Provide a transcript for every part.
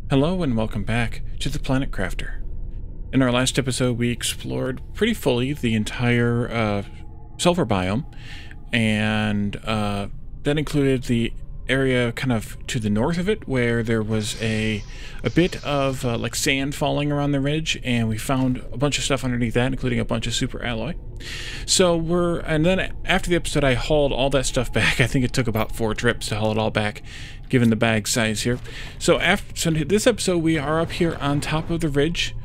Hello and welcome back to the Planet Crafter. In our last episode, we explored pretty fully the entire sulfur biome, and that included the area kind of to the north of it, where there was a bit of like sand falling around the ridge, and we found a bunch of stuff underneath that, including a bunch of super alloy. And then after the episode, I hauled all that stuff back. I think it took about 4 trips to haul it all back, given the bag size here. So this episode, we are up here on top of the ridge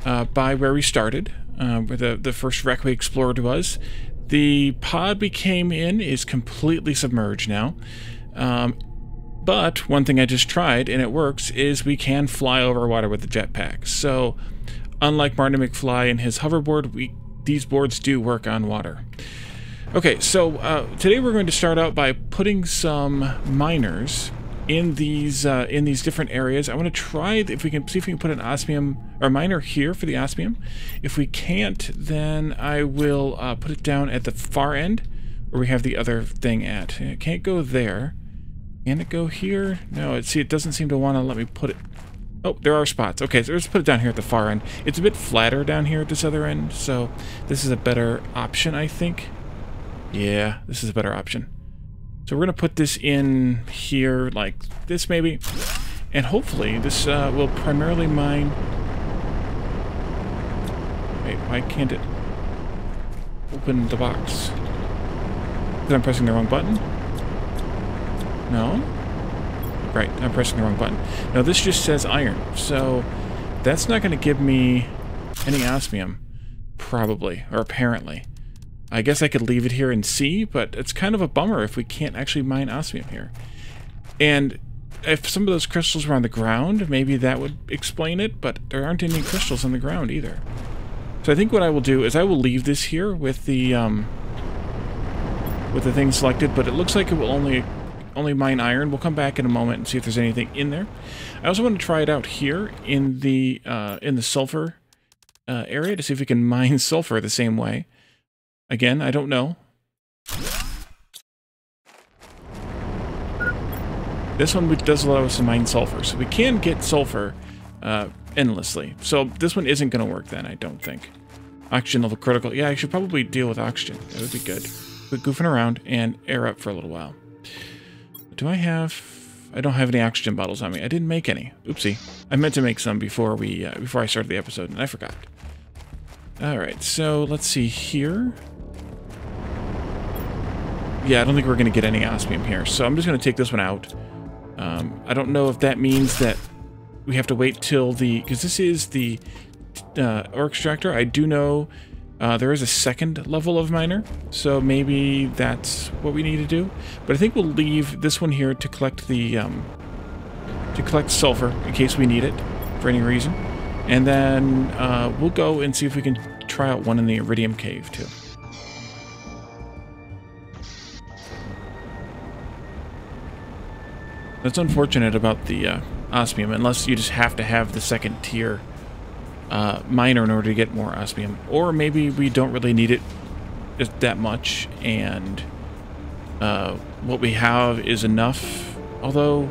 by where we started, where the first wreck we explored was. The pod we came in is completely submerged now. But one thing I just tried, and it works, is we can fly over water with the jetpack. So unlike Marty McFly and his hoverboard, these boards do work on water. Okay, so today we're going to start out by putting some miners in these different areas. I want to try if we can put an osmium or miner here for the osmium. If we can't, then I will put it down at the far end where we have the other thing at. It can't go there. Can it go here? No, it doesn't seem to want to let me put it. Oh, there are spots. Okay, so let's put it down here at the far end. It's a bit flatter down here at this other end, so this is a better option, I think. Yeah, this is a better option. So we're going to put this in here like this, maybe. And hopefully this will primarily mine... Wait, why can't it open the box? Because I'm pressing the wrong button? No? Right, I'm pressing the wrong button. No, this just says iron, so that's not going to give me any osmium, probably, or apparently. I guess I could leave it here and see, but it's kind of a bummer if we can't actually mine osmium here. And if some of those crystals were on the ground, maybe that would explain it, but there aren't any crystals on the ground either. So I think what I will do is I will leave this here with the thing selected, but it looks like it will only mine iron. We'll come back in a moment and see if there's anything in there. I also want to try it out here in the sulfur area to see if we can mine sulfur the same way. Again, I don't know. This one does allow us to mine sulfur, so we can get sulfur endlessly. So this one isn't going to work then, I don't think. Oxygen level critical. Yeah, I should probably deal with oxygen. That would be good. Quit goofing around and air up for a little while. Do I have... I don't have any oxygen bottles on me. I didn't make any. Oopsie. I meant to make some before I started the episode, and I forgot. Alright, so let's see here. Yeah, I don't think we're going to get any osmium here, so I'm just going to take this one out. I don't know if that means that we have to wait till the... Because this is the ore extractor. I do know there is a second level of miner, so maybe that's what we need to do. But I think we'll leave this one here to collect the... to collect sulfur in case we need it for any reason. And then we'll go and see if we can try out one in the Iridium cave, too. That's unfortunate about the osmium, unless you just have to have the second tier miner in order to get more osmium. Or maybe we don't really need it that much, and what we have is enough. Although,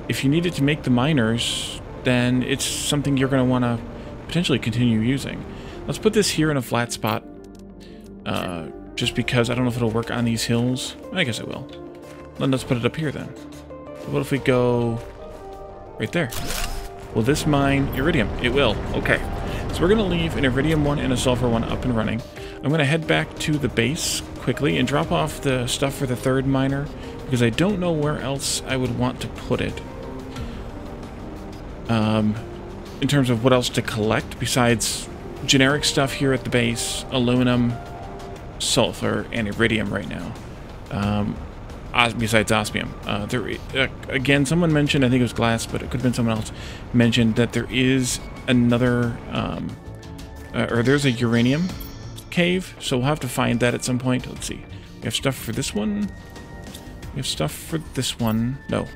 if you need it to make the miners, then it's something you're going to want to potentially continue using. Let's put this here in a flat spot, just because I don't know if it'll work on these hills. I guess it will. Then let's put it up here then. What if we go right there? Will this mine Iridium? It will. Okay. So we're going to leave an Iridium one and a Sulfur one up and running. I'm going to head back to the base quickly and drop off the stuff for the third miner, because I don't know where else I would want to put it. In terms of what else to collect besides generic stuff here at the base, aluminum, sulfur, and iridium right now. Besides osmium. Again, someone mentioned, I think it was Glass, but it could have been someone else, mentioned that there is another, or there's a uranium cave, so we'll have to find that at some point. Let's see. We have stuff for this one. We have stuff for this one. No.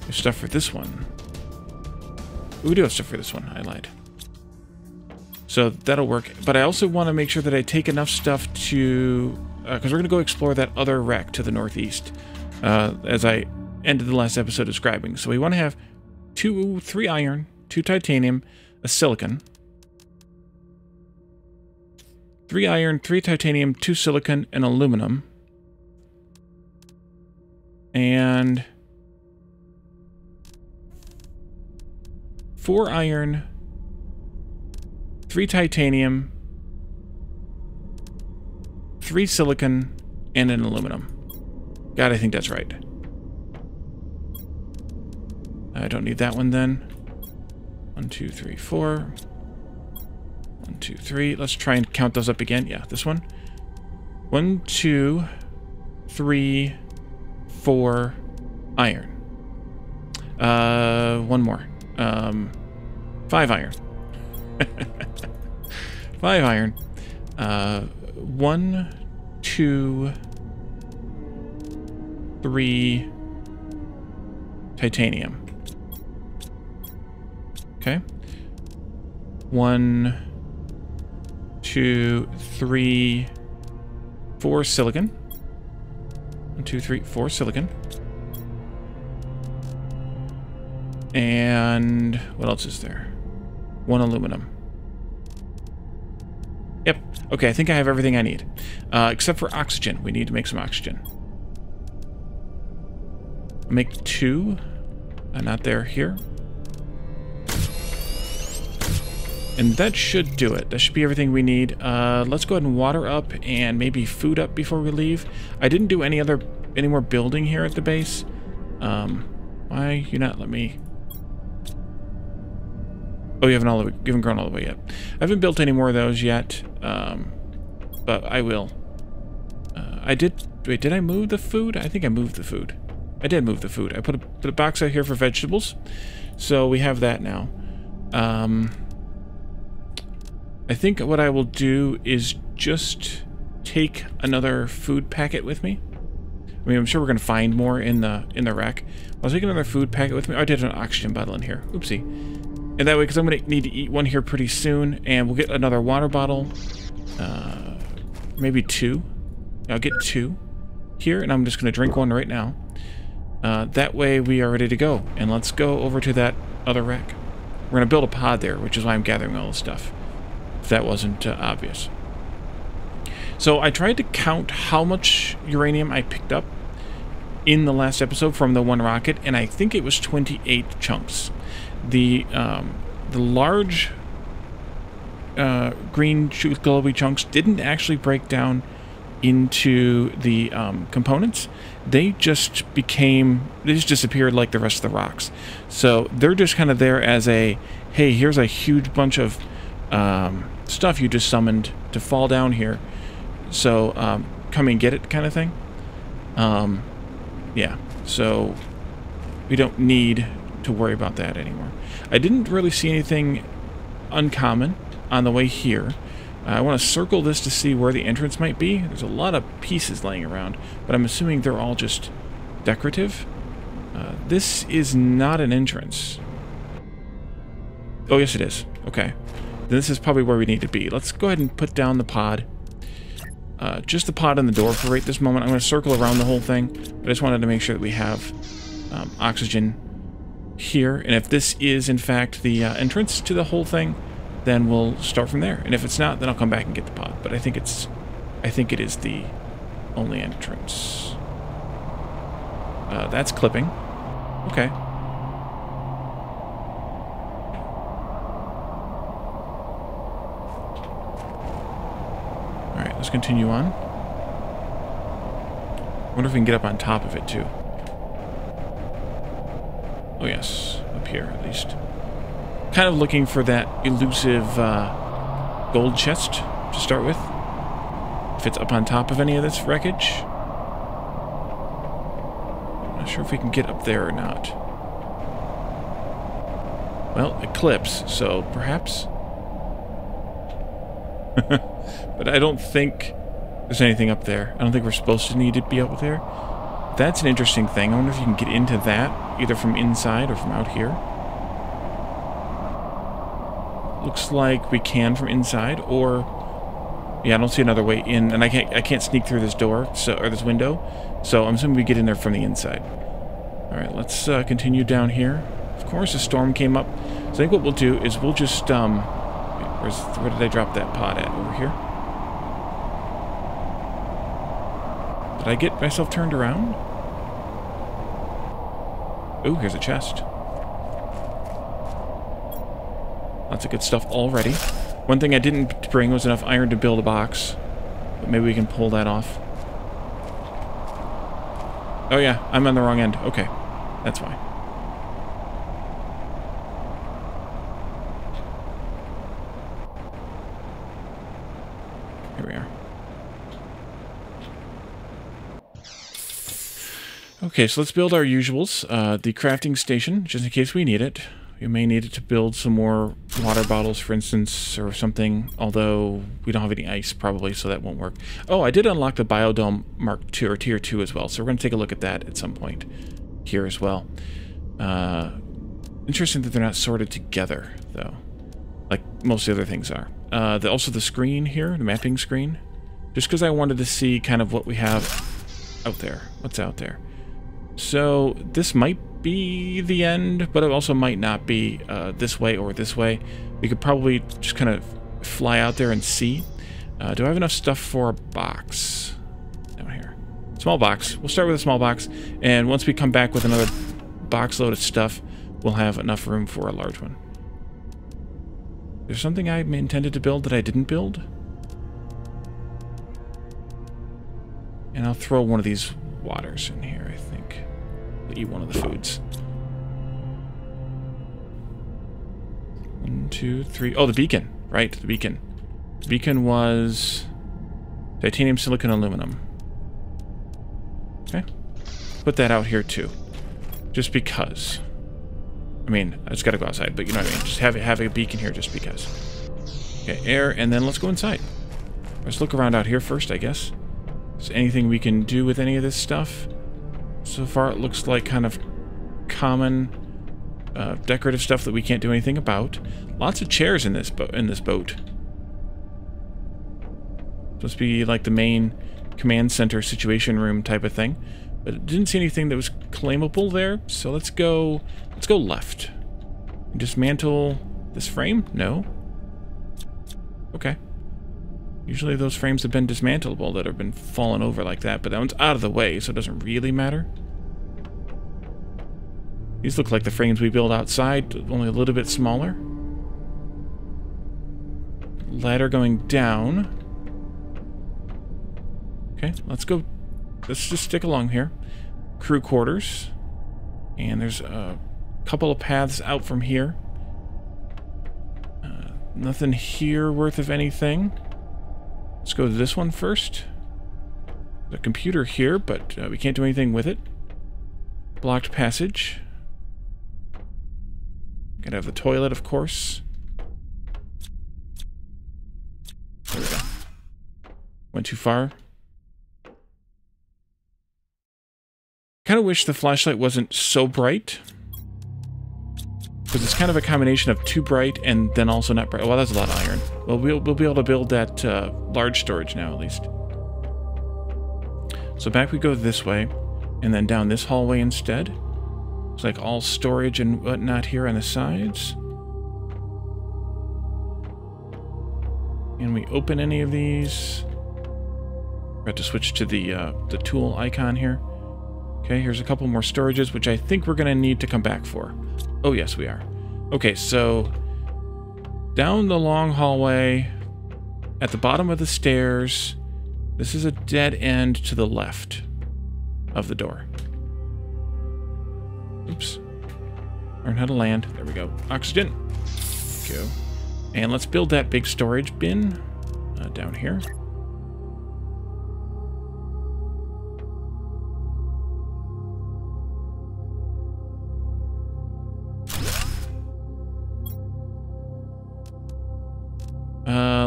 We have stuff for this one. We do have stuff for this one. I lied. So that'll work. But I also want to make sure that I take enough stuff to... because we're going to go explore that other wreck to the northeast. As I ended the last episode describing. So we want to have 3 iron, 2 titanium, a silicon. 3 iron, 3 titanium, 2 silicon, and aluminum. And 4 iron, 3 titanium, 3 silicon, and an aluminum. God, I think that's right. I don't need that one then. 1, 2, 3, 4. 1, 2, 3. Let's try and count those up again. Yeah, this one. 1, 2, 3, 4 iron. One more. 5 iron. 5 iron. 1, 2, 3 titanium. Okay. 1, 2, 3, 4 silicon. 1, 2, 3, 4 silicon. And what else is there? 1 aluminum. Yep. Okay, I think I have everything I need. Except for oxygen. We need to make some oxygen. Make 2. Not there. Here. And that should do it. That should be everything we need. Let's go ahead and water up and maybe food up before we leave. I didn't do any more building here at the base. Why you not let me? Oh, you haven't grown all the way yet. I haven't built any more of those yet, but I will. I did. Wait, did I move the food? I think I moved the food. I did move the food. I put a box out here for vegetables, so we have that now. I think what I will do is just take another food packet with me. I mean, I'm sure we're going to find more in the rack. I'll take another food packet with me. Oh, I did an oxygen bottle in here. Oopsie. And that way, because I'm going to need to eat one here pretty soon, and we'll get another water bottle. Maybe 2. I'll get 2 here, and I'm just going to drink one right now. That way, we are ready to go. And let's go over to that other rack. We're going to build a pod there, which is why I'm gathering all this stuff. If that wasn't obvious. So I tried to count how much uranium I picked up in the last episode from the one rocket, and I think it was 28 chunks. The large green glowy chunks didn't actually break down into the components. They just disappeared like the rest of the rocks. So they're just kind of there as a, hey, here's a huge bunch of stuff you just summoned to fall down here. So come and get it kind of thing. Yeah, so we don't need to worry about that anymore. I didn't really see anything uncommon on the way here. I want to circle this to see where the entrance might be. There's a lot of pieces laying around, but I'm assuming they're all just decorative. This is not an entrance. Oh, yes it is. Okay. Then this is probably where we need to be. Let's go ahead and put down the pod. Just the pod and the door for right this moment. I'm going to circle around the whole thing, but I just wanted to make sure that we have oxygen here. And if this is, in fact, the entrance to the whole thing, then we'll start from there. And if it's not, then I'll come back and get the pod. But I think it is the only entrance. That's clipping. Okay. Alright, let's continue on. I wonder if we can get up on top of it, too. Oh, yes. Up here, at least. Kind of looking for that elusive gold chest to start with. If it's up on top of any of this wreckage. I'm not sure if we can get up there or not. Well, eclipse, so perhaps. But I don't think there's anything up there. I don't think we're supposed to need to be up there. That's an interesting thing. I wonder if you can get into that, either from inside or from out here. Looks like we can from inside, or yeah, I don't see another way in, and I can't sneak through this door, or this window. So I'm assuming we get in there from the inside. All right, let's continue down here. Of course, a storm came up. So I think what we'll do is we'll just, where did I drop that pod at? Over here? Did I get myself turned around? Ooh, here's a chest. Lots of good stuff already. One thing I didn't bring was enough iron to build a box. But maybe we can pull that off. Oh yeah, I'm on the wrong end. Okay, that's why. Here we are. Okay, so let's build our usuals. The crafting station, just in case we need it. We may need it to build some more water bottles, for instance, or something, although we don't have any ice, probably, so that won't work. Oh, I did unlock the Biodome Mark II, or Tier 2 as well, so we're going to take a look at that at some point here as well. Interesting that they're not sorted together, though, like most of the other things are. Also the screen here, the mapping screen, just because I wanted to see kind of what we have out there. What's out there? So this might be the end, but it also might not be this way or this way. We could probably just kind of fly out there and see. Do I have enough stuff for a box? Down here. Small box. We'll start with a small box, and once we come back with another box load of stuff, we'll have enough room for a large one. There's something I intended to build that I didn't build. And I'll throw one of these waters in here, I think. We'll eat one of the foods. 1, 2, 3. Oh, the beacon. Right, the beacon. The beacon was titanium, silicon, aluminum. Okay. Put that out here, too. Just because. I mean, I just gotta go outside, but you know what I mean. Just have a beacon here just because. Okay, air, and then let's go inside. Let's look around out here first, I guess. Is there anything we can do with any of this stuff? So far, it looks like kind of common decorative stuff that we can't do anything about. Lots of chairs in this boat. Supposed to be like the main command center situation room type of thing, but it didn't see anything that was claimable there. So let's go left. Dismantle this frame? No. Okay. Usually those frames have been dismantleable that have been fallen over like that, but that one's out of the way, so it doesn't really matter. These look like the frames we build outside, only a little bit smaller. Ladder going down. Okay, let's go. Let's just stick along here. Crew quarters. And there's a couple of paths out from here. Nothing here worth of anything. Let's go to this one first. There's a computer here, but we can't do anything with it. Blocked passage. Gotta have the toilet, of course. There we go. Went too far. Kind of wish the flashlight wasn't so bright. Because it's kind of a combination of too bright and then also not bright. Well, that's a lot of iron. Well, we'll be able to build that large storage now, at least. So back we go this way, and then down this hallway instead. It's like all storage and whatnot here on the sides. Can we open any of these? Got to switch to the tool icon here. Okay, here's a couple more storages, which I think we're going to need to come back for. Oh, yes, we are. Okay, so down the long hallway, at the bottom of the stairs, this is a dead end to the left of the door. Oops. Learn how to land. There we go. Oxygen. Go. And let's build that big storage bin down here.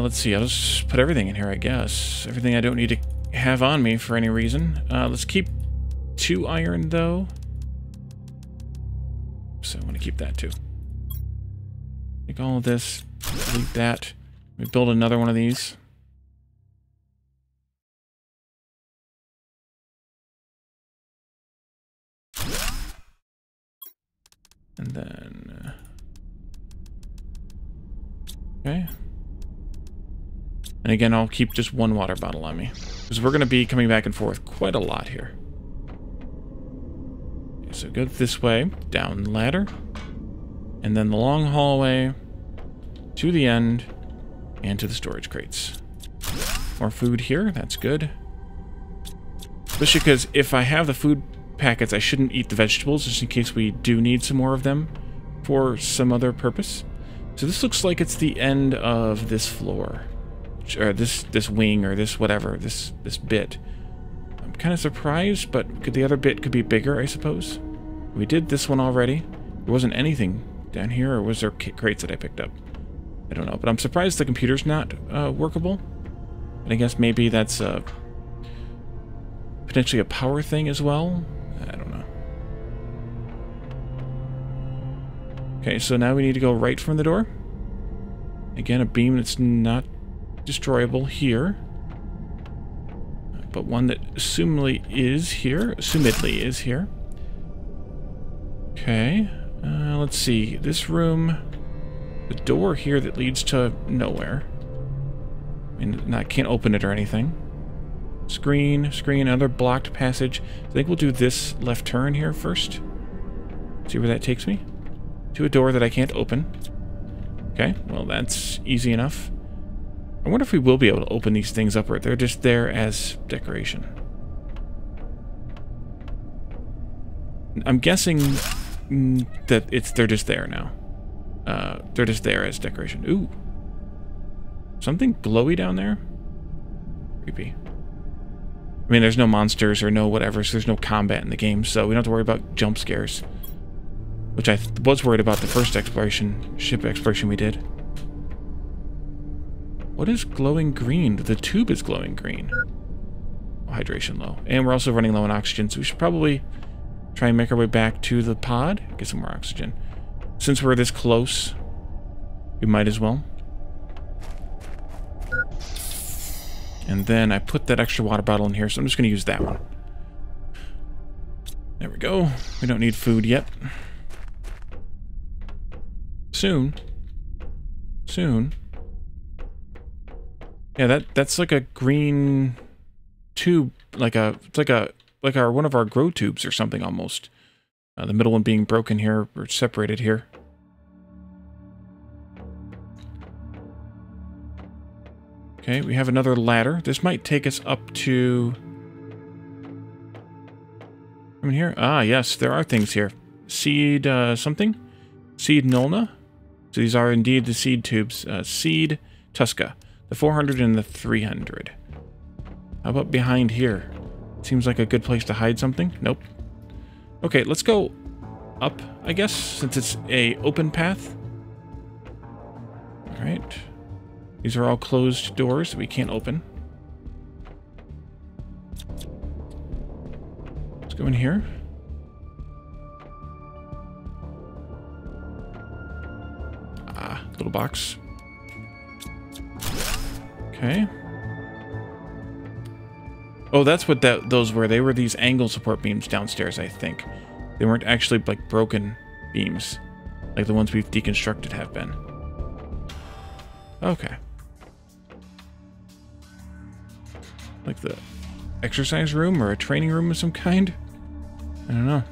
Let's see, I'll just put everything in here, I guess. Everything I don't need to have on me for any reason. Let's keep 2 iron, though. So I want to keep that, too. Take all of this, delete that. We build another one of these. And then... okay. And again, I'll keep just one water bottle on me, because we're going to be coming back and forth quite a lot here. Okay, so go this way, down the ladder, and then the long hallway to the end, and to the storage crates. More food here, that's good. Especially because if I have the food packets, I shouldn't eat the vegetables, just in case we do need some more of them for some other purpose. So this looks like it's the end of this floor, or this wing, or this whatever, this bit. I'm kind of surprised, but the other bit could be bigger, I suppose. We did this one already. There wasn't anything down here, or was there crates that I picked up? I don't know, but I'm surprised the computer's not workable. And I guess maybe that's potentially a power thing as well. I don't know. Okay, so now we need to go right from the door. Again, a beam that's not destroyable here, but one that assumedly is here. Okay, let's see. This room, the door here that leads to nowhere. I mean, I can't open it or anything. Screen, another blocked passage. I think we'll do this left turn here first. See where that takes me? To a door that I can't open. Okay, well that's easy enough. I wonder if we will be able to open these things up, or they're just there as decoration. I'm guessing that they're just there now. They're just there as decoration. Ooh. Something glowy down there? Creepy. I mean, there's no monsters or no whatever, so there's no combat in the game, so we don't have to worry about jump scares. Which I was worried about the first ship exploration we did. What is glowing green? The tube is glowing green. Oh, hydration low. And we're also running low on oxygen, so we should probably try and make our way back to the pod. Get some more oxygen. Since we're this close, we might as well. And then I put that extra water bottle in here, so I'm just going to use that one. There we go. We don't need food yet. Soon. Yeah, that's like a green tube, it's like one of our grow tubes or something almost. The middle one being broken here, or separated here. Okay, we have another ladder. This might take us up to... come in here? Ah, yes, there are things here. Seed, something? Seed Nulna? So these are indeed the seed tubes. Seed Tusca. The 400 and the 300. How about behind here? Seems like a good place to hide something. Nope. Okay, let's go up, I guess, since it's a open path. Alright. These are all closed doors that we can't open. Let's go in here. Ah, little box. Okay. Oh, that's what those were. They were these angle support beams downstairs, I think. They weren't actually, like, broken beams, like the ones we've deconstructed have been. Okay. Like the exercise room or a training room of some kind? I don't know.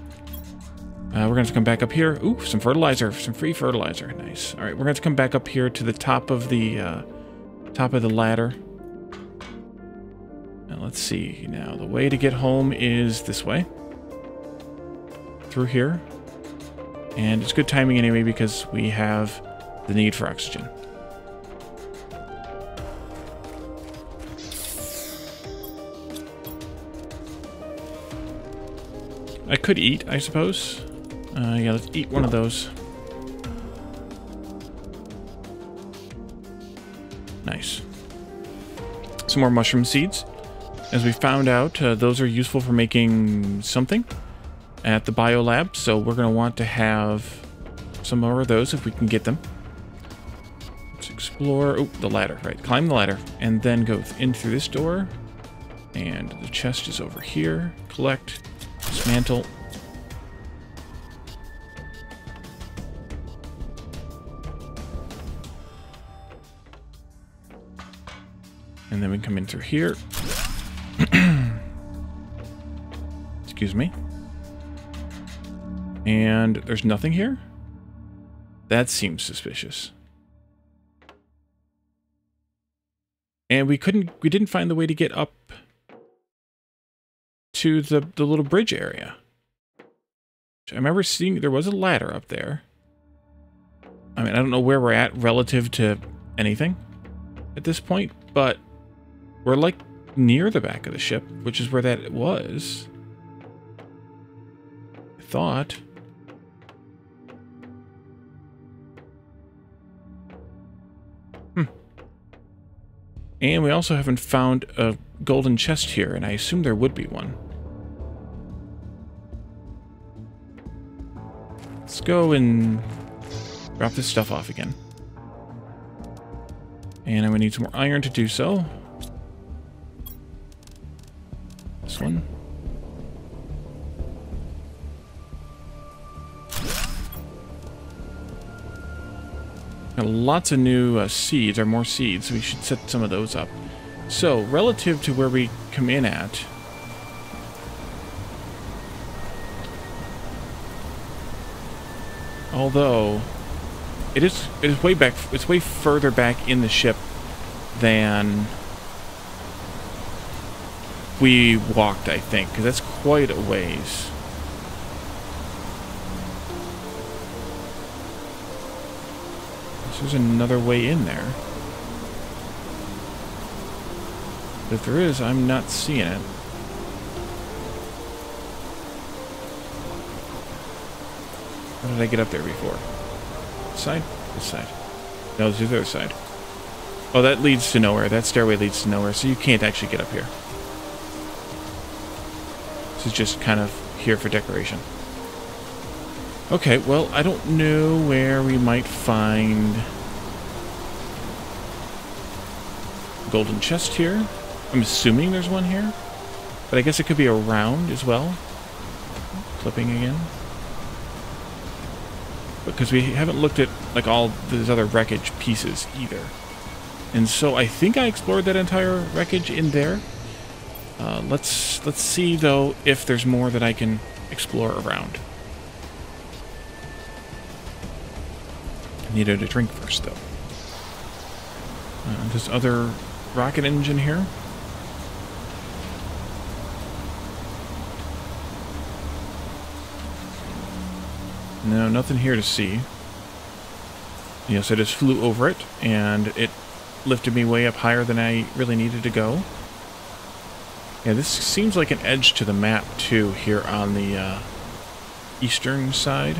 We're going to come back up here. Ooh, some fertilizer. Some free fertilizer. Nice. All right, we're going to come back up here to the top of the ladder. Now, let's see. Now, the way to get home is this way. Through here. And it's good timing anyway because we have the need for oxygen. I could eat, I suppose. Yeah, let's eat one of those. Nice. Some more mushroom seeds. As we found out, those are useful for making something at the biolab, so we're going to want to have some more of those if we can get them. Let's explore. Oh, the ladder, right. Climb the ladder, and then go in through this door. And the chest is over here. Collect. Dismantle. And then we come in through here. Excuse me. And there's nothing here? That seems suspicious. And we didn't find the way to get up to the little bridge area. I remember seeing there was a ladder up there. I mean, I don't know where we're at relative to anything at this point, but we're like near the back of the ship, which is where that was. I thought. And we also haven't found a golden chest here, and I assume there would be one. Let's go and drop this stuff off again. And I'm gonna need some more iron to do so. This one. Got lots of new seeds, or more seeds, so we should set some of those up. So, relative to where we come in at, although it is way back, it's way further back in the ship than we walked, I think, because that's quite a ways. There's another way in there. But if there is, I'm not seeing it. How did I get up there before? This side? This side. No, it's the other side. Oh, that leads to nowhere. That stairway leads to nowhere, so you can't actually get up here. This is just kind of here for decoration. Okay, well, I don't know where we might find golden chest here. I'm assuming there's one here, but I guess it could be around as well. Flipping again. Because we haven't looked at like all these other wreckage pieces either. And so I think I explored that entire wreckage in there. Let's see though if there's more that I can explore around. Needed a drink first, though. This other rocket engine here. No, nothing here to see. Yes, I just flew over it, and it lifted me way up higher than I really needed to go. Yeah, this seems like an edge to the map, too, here on the eastern side.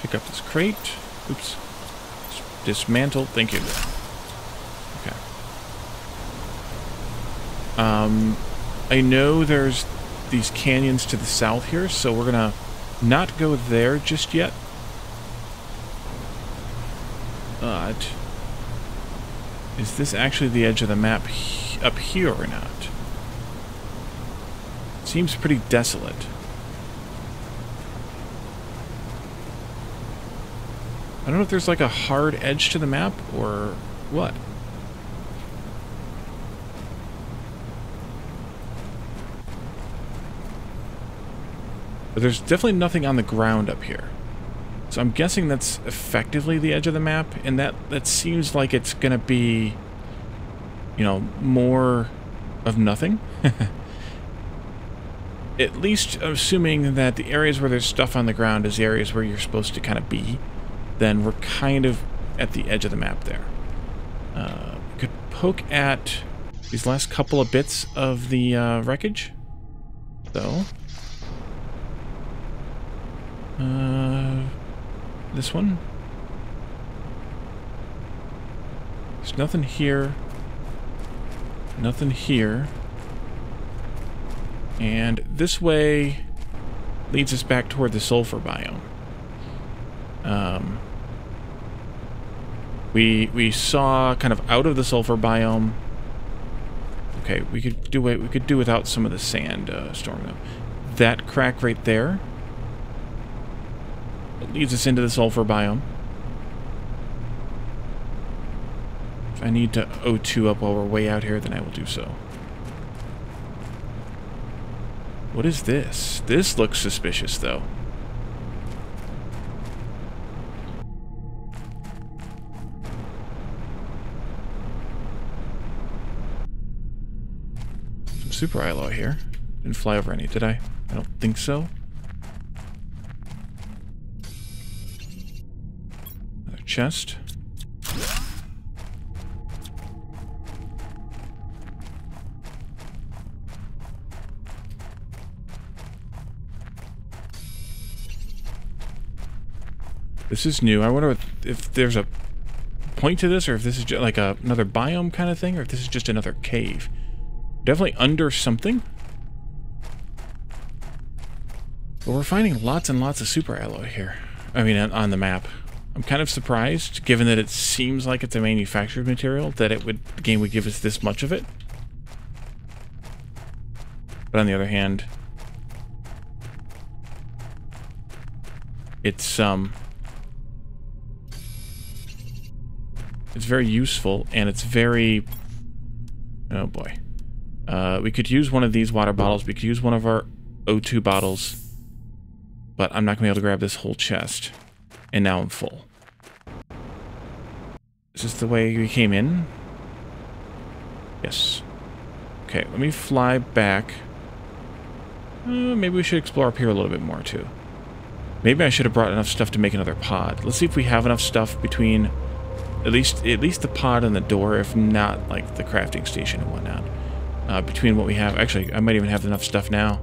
Pick up this crate. Oops. Dismantle. Thank you. Okay. I know there's these canyons to the south here, so we're gonna not go there just yet. But is this actually the edge of the map up here or not? Seems pretty desolate. I don't know if there's like a hard edge to the map or what. But there's definitely nothing on the ground up here. So I'm guessing that's effectively the edge of the map, and that seems like it's gonna be, you know, more of nothing. At least assuming that the areas where there's stuff on the ground is the areas where you're supposed to kind of be. Then we're kind of at the edge of the map there. We could poke at these last couple of bits of the wreckage, though. This one. There's nothing here. Nothing here. And this way leads us back toward the sulfur biome. We saw kind of out of the sulfur biome. Okay, we could do without some of the sand storm though. That crack right there. It leads us into the sulfur biome. If I need to O2 up while we're way out here, then I will do so. What is this? This looks suspicious, though. Some super alloy here. Didn't fly over any, did I? I don't think so. Another chest. This is new. I wonder if there's a point to this, or if this is just like another biome kind of thing, or if this is just another cave. Definitely under something. But we're finding lots and lots of super alloy here. I mean, on the map. I'm kind of surprised, given that it seems like it's a manufactured material, that the game would give us this much of it. But on the other hand, it's very useful, and it's very... Oh boy. We could use one of these water bottles. We could use one of our O2 bottles. But I'm not going to be able to grab this whole chest. And now I'm full. Is this the way we came in? Yes. Okay, let me fly back. Maybe we should explore up here a little bit more, too. Maybe I should have brought enough stuff to make another pod. Let's see if we have enough stuff between... At least the pod and the door, if not, like, the crafting station and whatnot. Between what we have... Actually, I might even have enough stuff now.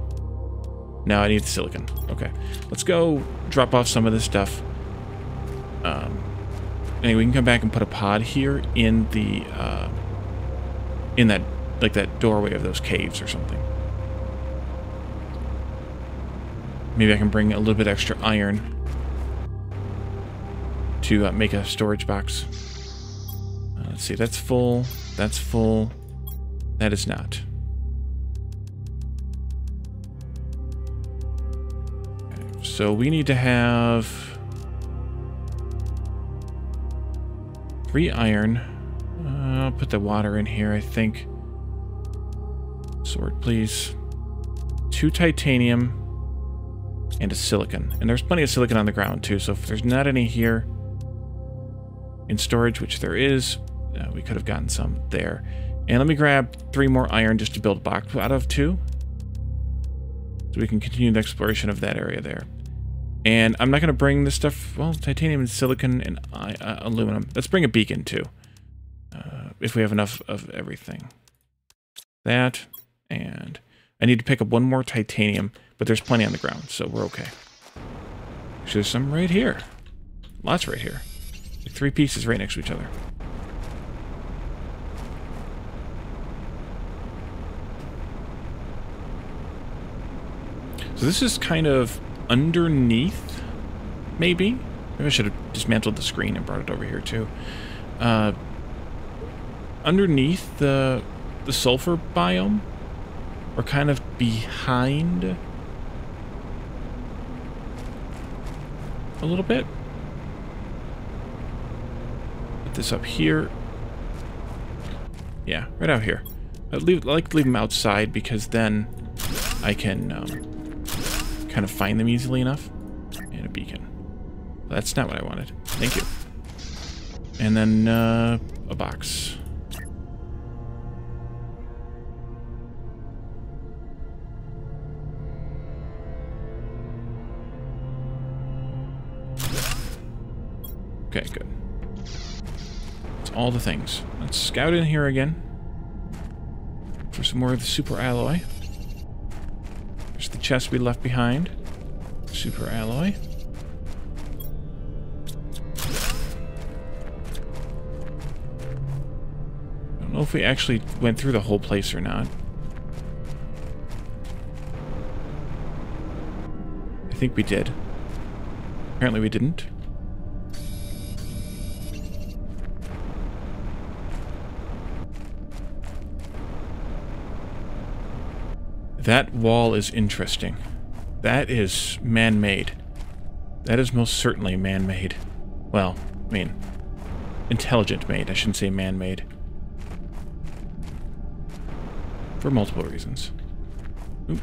No, I need the silicon. Okay. Let's go drop off some of this stuff. Anyway, we can come back and put a pod here in the... in that... Like, that doorway of those caves or something. Maybe I can bring a little bit extra iron to make a storage box. Let's see, that's full. That's full. That is not. Okay, so we need to have 3 iron. I'll put the water in here, I think. Sword, please. 2 titanium. And a silicon. And there's plenty of silicon on the ground, too, so if there's not any here in storage, which there is, we could have gotten some there. And let me grab 3 more iron just to build a box out of, too. So we can continue the exploration of that area there. And I'm not going to bring this stuff... Well, titanium and silicon and aluminum. Let's bring a beacon, too. If we have enough of everything. That, and... I need to pick up 1 more titanium, but there's plenty on the ground, so we're okay. Actually, there's some right here. Lots right here. Like 3 pieces right next to each other. So this is kind of underneath, maybe? Maybe I should have dismantled the screen and brought it over here, too. Underneath the sulfur biome. Or kind of behind a little bit. Put this up here. Yeah, right out here. I like to leave them outside because then I can kind of find them easily enough. And a beacon. That's not what I wanted. Thank you. And then a box. Okay, good. That's all the things. Let's scout in here again for some more of the super alloy. There's the chest we left behind. Super alloy. I don't know if we actually went through the whole place or not. I think we did. Apparently we didn't. That wall is interesting. That is man-made. That is most certainly man-made. Well, I mean, intelligent made. I shouldn't say man-made. For multiple reasons. Oop.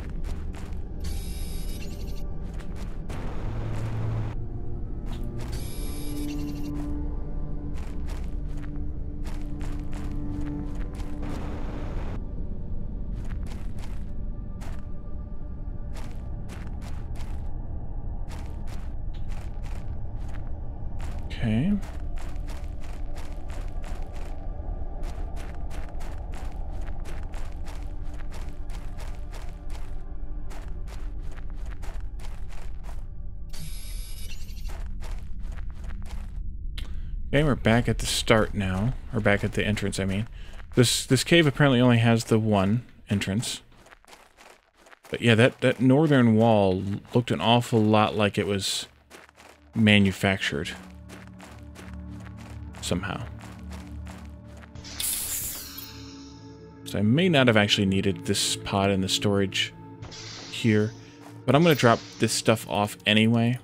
Okay. Okay, we're back at the start now, or back at the entrance, I mean. This cave apparently only has the one entrance. But yeah, that northern wall looked an awful lot like it was manufactured. Somehow. So I may not have actually needed this pod in the storage here, but I'm going to drop this stuff off anyway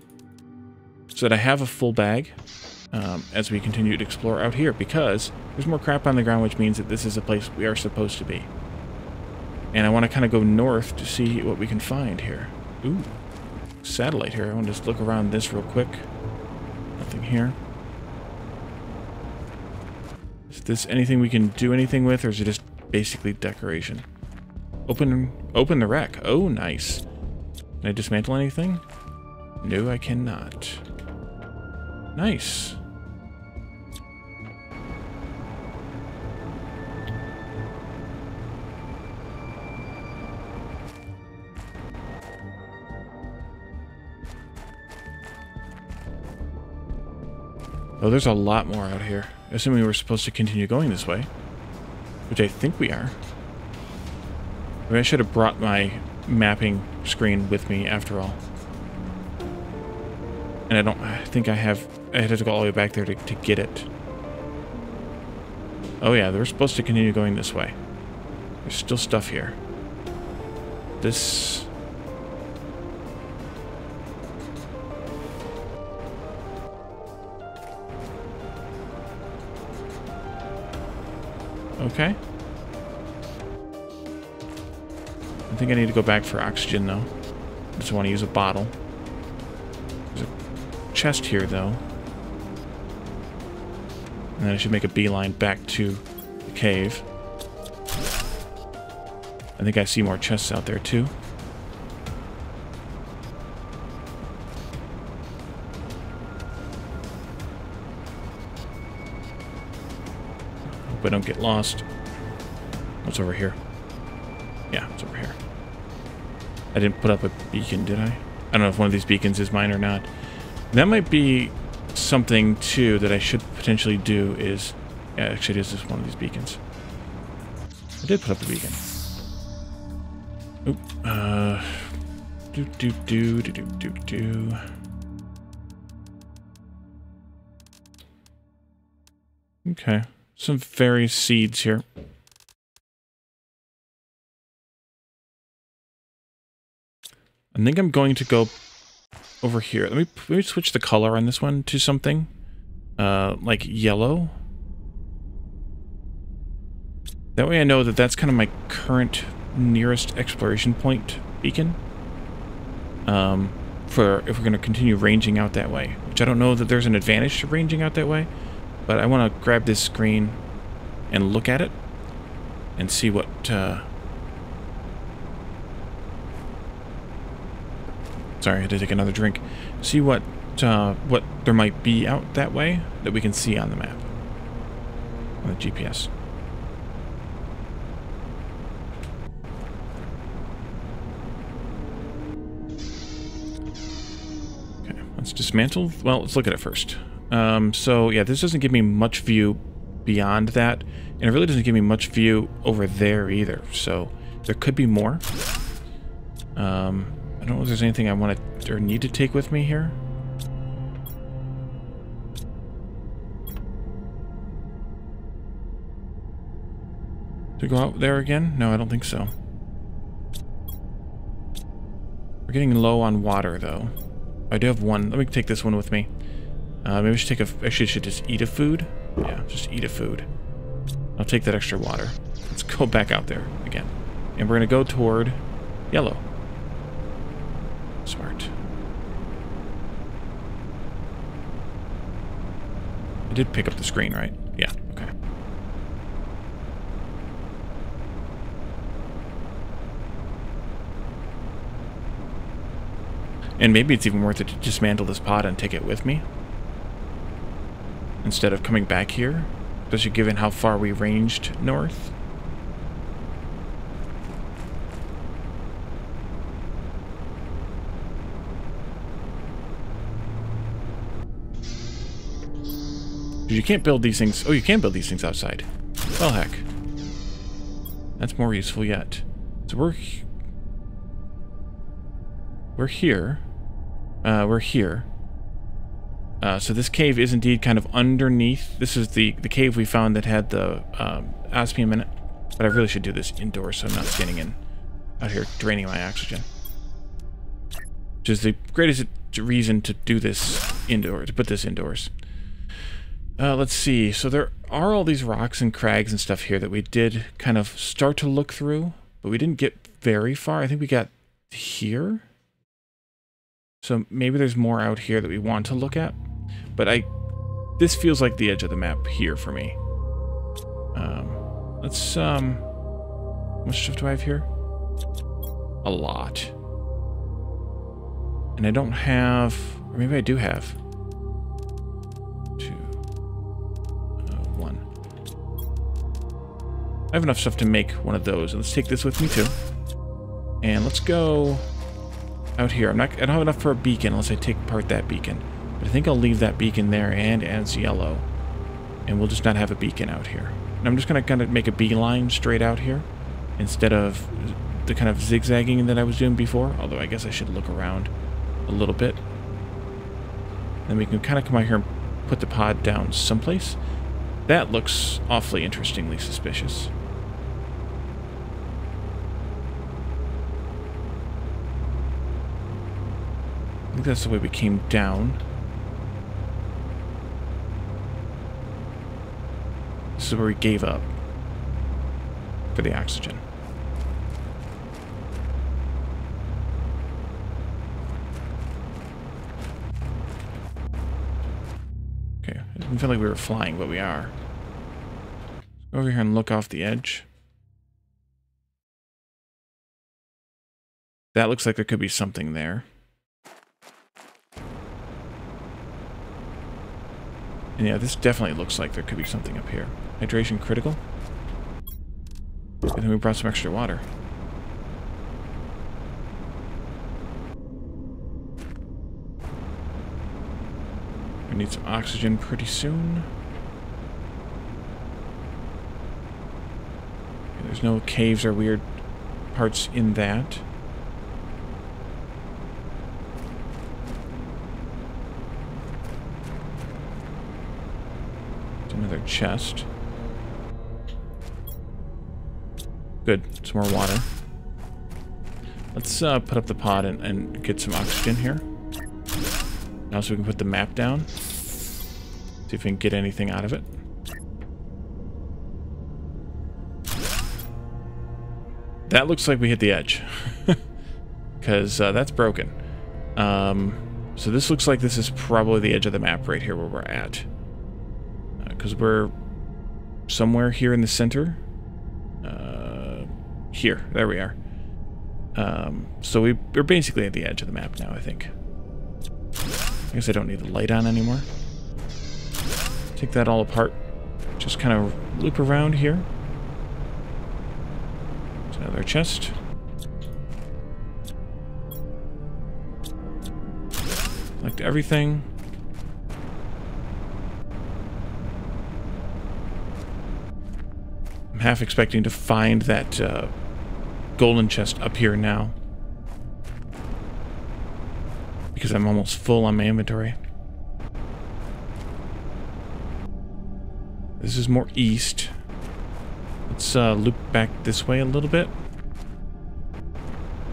so that I have a full bag as we continue to explore out here, because there's more crap on the ground, which means that this is a place we are supposed to be. And I want to kind of go north to see what we can find here. Ooh, satellite here. I want to just look around this real quick. Nothing here. Is this anything we can do anything with, or is it just basically decoration? Open the rack. Oh, nice. Can I dismantle anything? No, I cannot. Nice. Oh, there's a lot more out here. Assuming we're supposed to continue going this way. Which I think we are. Maybe I should have brought my mapping screen with me after all. And I think I had to go all the way back there to get it. Oh yeah, we're supposed to continue going this way. There's still stuff here. This... Okay. I think I need to go back for oxygen, though. I just want to use a bottle. There's a chest here, though. And then I should make a beeline back to the cave. I think I see more chests out there, too. Hope I don't get lost. What's over here? Yeah, it's over here. I didn't put up a beacon, did I? I don't know if one of these beacons is mine or not. That might be something, too, that I should potentially do is... Yeah, actually, it is just one of these beacons. I did put up the beacon. Oop. Do. Okay. Some various seeds here. I think I'm going to go over here. Let me switch the color on this one to something like yellow. That way I know that that's kind of my current nearest exploration point beacon. For if we're going to continue ranging out that way. Which I don't know that there's an advantage to ranging out that way. But I want to grab this screen and look at it. And see what... Sorry, I had to take another drink. See what there might be out that way that we can see on the map. On the GPS. Okay, let's dismantle. Well, let's look at it first. So, yeah, this doesn't give me much view beyond that. And it really doesn't give me much view over there either. So, there could be more. I don't know if there's anything I want to or need to take with me here. To go out there again? No, I don't think so. We're getting low on water, though. I do have one. Let me take this one with me. Maybe I should take a... Actually, I should just eat a food. Yeah, just eat a food. I'll take that extra water. Let's go back out there again. And we're going to go toward yellow. Smart. I did pick up the screen, right? Yeah, okay. And maybe it's even worth it to dismantle this pod and take it with me, instead of coming back here, especially given how far we ranged north. You can't build these things... Oh, you can build these things outside. Well, heck. That's more useful yet. So we're here. We're here. So this cave is indeed kind of underneath. This is the cave we found that had the osmium in it. But I really should do this indoors so I'm not standing out here draining my oxygen. Which is the greatest reason to do this indoors, to put this indoors. Let's see. So there are all these rocks and crags and stuff here that we did kind of start to look through, but we didn't get very far. I think we got here. So maybe there's more out here that we want to look at. But this feels like the edge of the map here for me. Let's, how much stuff do I have here? A lot. And I don't have, or maybe I do have. 1. I have enough stuff to make one of those. Let's take this with me too. And let's go out here. I don't have enough for a beacon unless I take apart that beacon. But I think I'll leave that beacon there and as yellow. And we'll just not have a beacon out here. And I'm just going to kind of make a beeline straight out here instead of the kind of zigzagging that I was doing before. Although I guess I should look around a little bit. Then we can kind of come out here and put the pod down someplace. That looks awfully interestingly suspicious. I think that's the way we came down. This is where we gave up for the oxygen. Okay, it didn't feel like we were flying, but we are. Let's go over here and look off the edge. That looks like there could be something there. And yeah, this definitely looks like there could be something up here. Hydration critical. And then we brought some extra water. We need some oxygen pretty soon. Okay, there's no caves or weird parts in that. Another chest. Good. Some more water. Let's put up the pod and get some oxygen here. Now so we can put the map down. See if we can get anything out of it. That looks like we hit the edge. Because that's broken. So this looks like this is probably the edge of the map right here where we're at. Because we're somewhere here in the center. Here. There we are. So we're basically at the edge of the map now, I think. I guess I don't need the light on anymore. Take that all apart. Just kind of loop around here. There's another chest. Collect everything. I'm half expecting to find that golden chest up here now. Because I'm almost full on my inventory. This is more east. Let's loop back this way a little bit.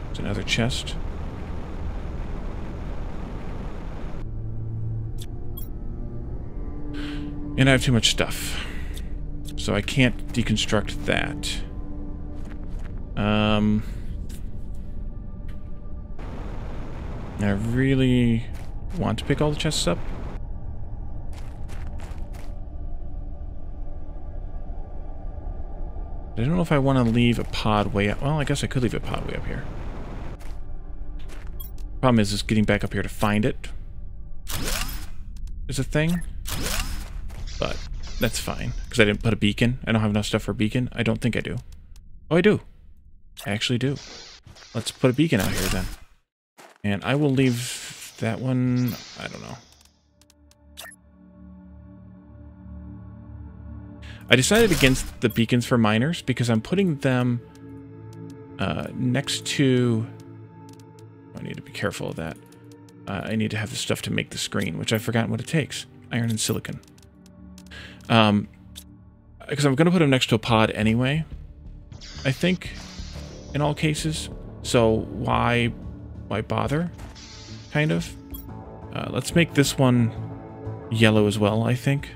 There's another chest. And I have too much stuff. So I can't deconstruct that. I really want to pick all the chests up. I don't know if I want to leave a pod way up. Well, I guess I could leave a pod way up here. Problem is getting back up here to find it is a thing. But that's fine, because I didn't put a beacon. I don't have enough stuff for a beacon. I don't think I do. Oh, I do. I actually do. Let's put a beacon out here then. And I will leave that one, I don't know. I decided against the beacons for miners because I'm putting them next to... I need to be careful of that. I need to have the stuff to make the screen, which I've forgotten what it takes. Iron and silicon. Because I'm going to put them next to a pod anyway, I think, in all cases. So why bother, kind of? Let's make this one yellow as well, I think.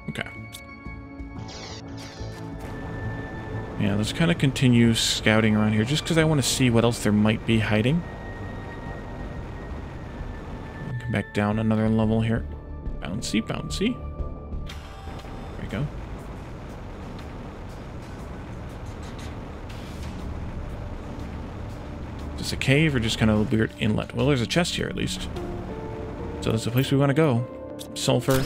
Okay. Yeah, let's kind of continue scouting around here, just because I want to see what else there might be hiding. Come back down another level here. Bouncy, bouncy. There we go. Is this a cave or just kind of a weird inlet? Well, there's a chest here at least. So that's the place we want to go. Sulfur.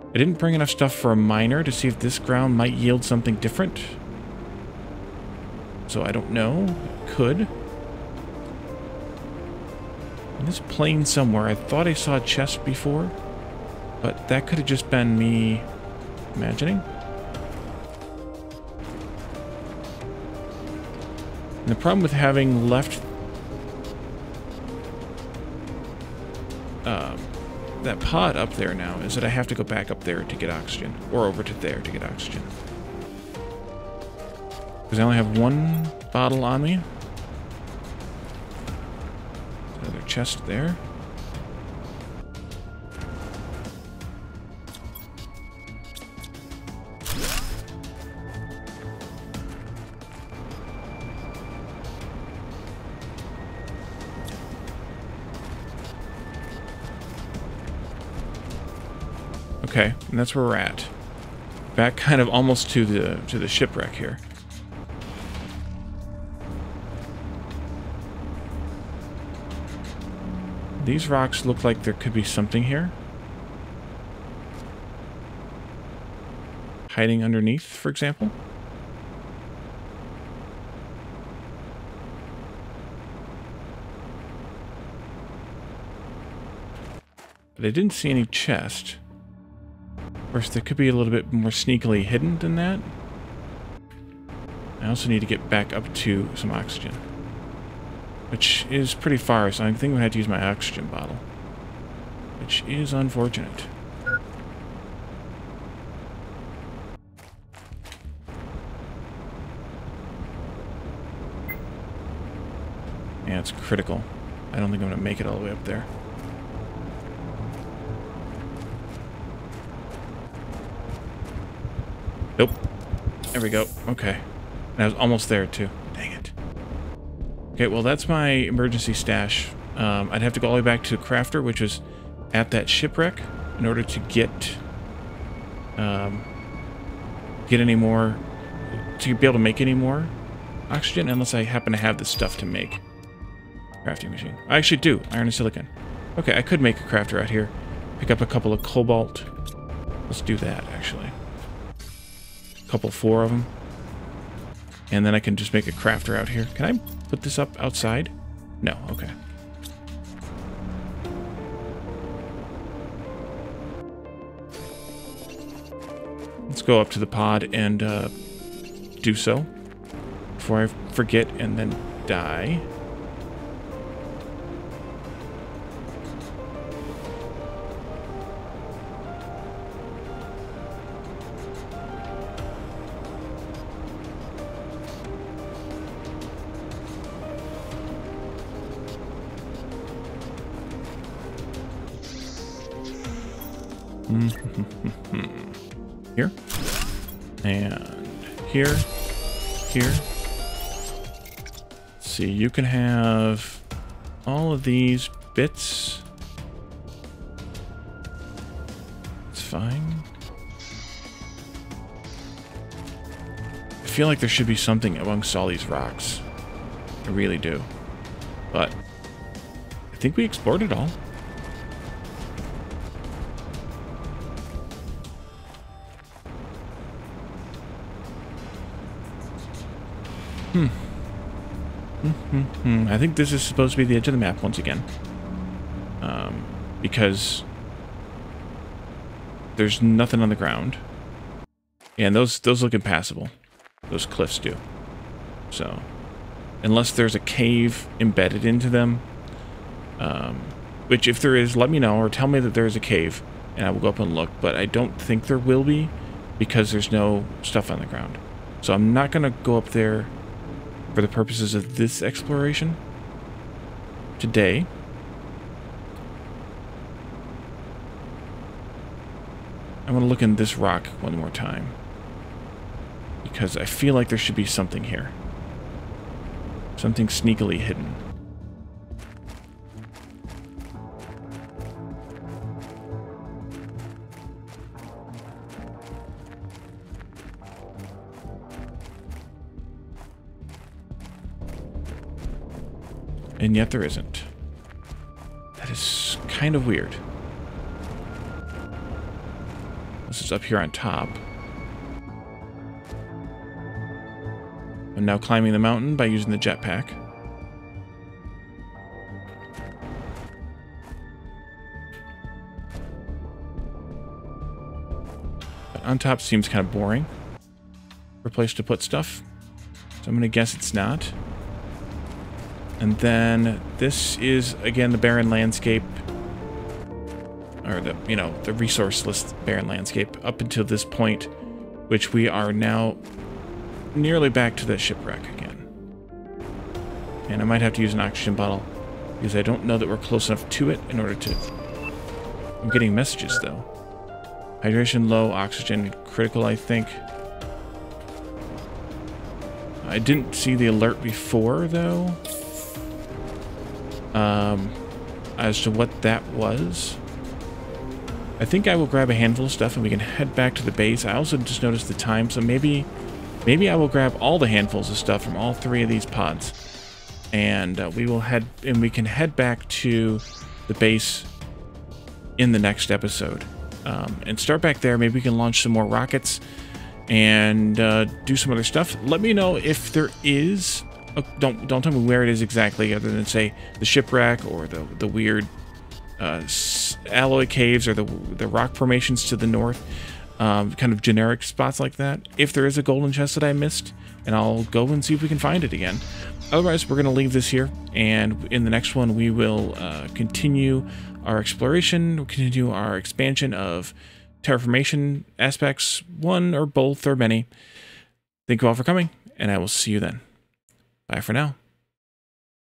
I didn't bring enough stuff for a miner to see if this ground might yield something different. So I don't know. It could. In this plain somewhere, I thought I saw a chest before, but that could have just been me imagining. And the problem with having left that pod up there now is that I have to go back up there to get oxygen, or over to there to get oxygen. Because I only have one bottle on me. Another chest there. Okay, and that's where we're at. Back kind of almost to the shipwreck here. These rocks look like there could be something here. Hiding underneath, for example. But I didn't see any chest. Of course, there could be a little bit more sneakily hidden than that. I also need to get back up to some oxygen, which is pretty far, so I think I'm going to have to use my oxygen bottle, which is unfortunate. Yeah, it's critical. I don't think I'm going to make it all the way up there. Nope. There we go. Okay. And I was almost there, too. Dang it. Okay, well, that's my emergency stash. I'd have to go all the way back to the crafter, which is at that shipwreck, in order to get any more, to be able to make any more oxygen, unless I happen to have the stuff to make crafting machine. I actually do. Iron and silicon. Okay, I could make a crafter out here. Pick up a couple of cobalt. Let's do that, actually. Four of them. And then I can just make a crafter out here. Can I put this up outside? No, okay. Let's go up to the pod and do so before I forget and then die. Here. And here. Here. Let's see, you can have all of these bits. It's fine. I feel like there should be something amongst all these rocks. I really do. But I think we explored it all. I think this is supposed to be the edge of the map once again. Because there's nothing on the ground. And those look impassable. Those cliffs do. So, unless there's a cave embedded into them, which if there is, let me know, or tell me that there is a cave, and I will go up and look. But I don't think there will be, because there's no stuff on the ground. So I'm not going to go up there for the purposes of this exploration today. I want to look in this rock one more time, because I feel like there should be something here. Something sneakily hidden. And yet there isn't. That is kind of weird. This is up here on top. I'm now climbing the mountain by using the jetpack. But on top seems kind of boring for a place to put stuff. So I'm going to guess it's not. And then this is, again, the barren landscape. Or the, you know, the resourceless barren landscape up until this point, which we are now nearly back to the shipwreck again. And I might have to use an oxygen bottle, because I don't know that we're close enough to it in order to... I'm getting messages, though. Hydration low, oxygen critical, I think. I didn't see the alert before, though. As to what that was. I think I will grab a handful of stuff and we can head back to the base. I also just noticed the time, so maybe I will grab all the handfuls of stuff from all three of these pods. And we can head back to the base in the next episode. And start back there. Maybe we can launch some more rockets and do some other stuff. Let me know if there is... Don't tell me where it is exactly, other than, say, the shipwreck or the weird alloy caves or the rock formations to the north. Kind of generic spots like that. If there is a golden chest that I missed, and I'll go and see if we can find it again. Otherwise, we're going to leave this here, and in the next one we will continue our exploration, we'll continue our expansion of terraformation aspects, one or both or many. Thank you all for coming, and I will see you then. Bye for now.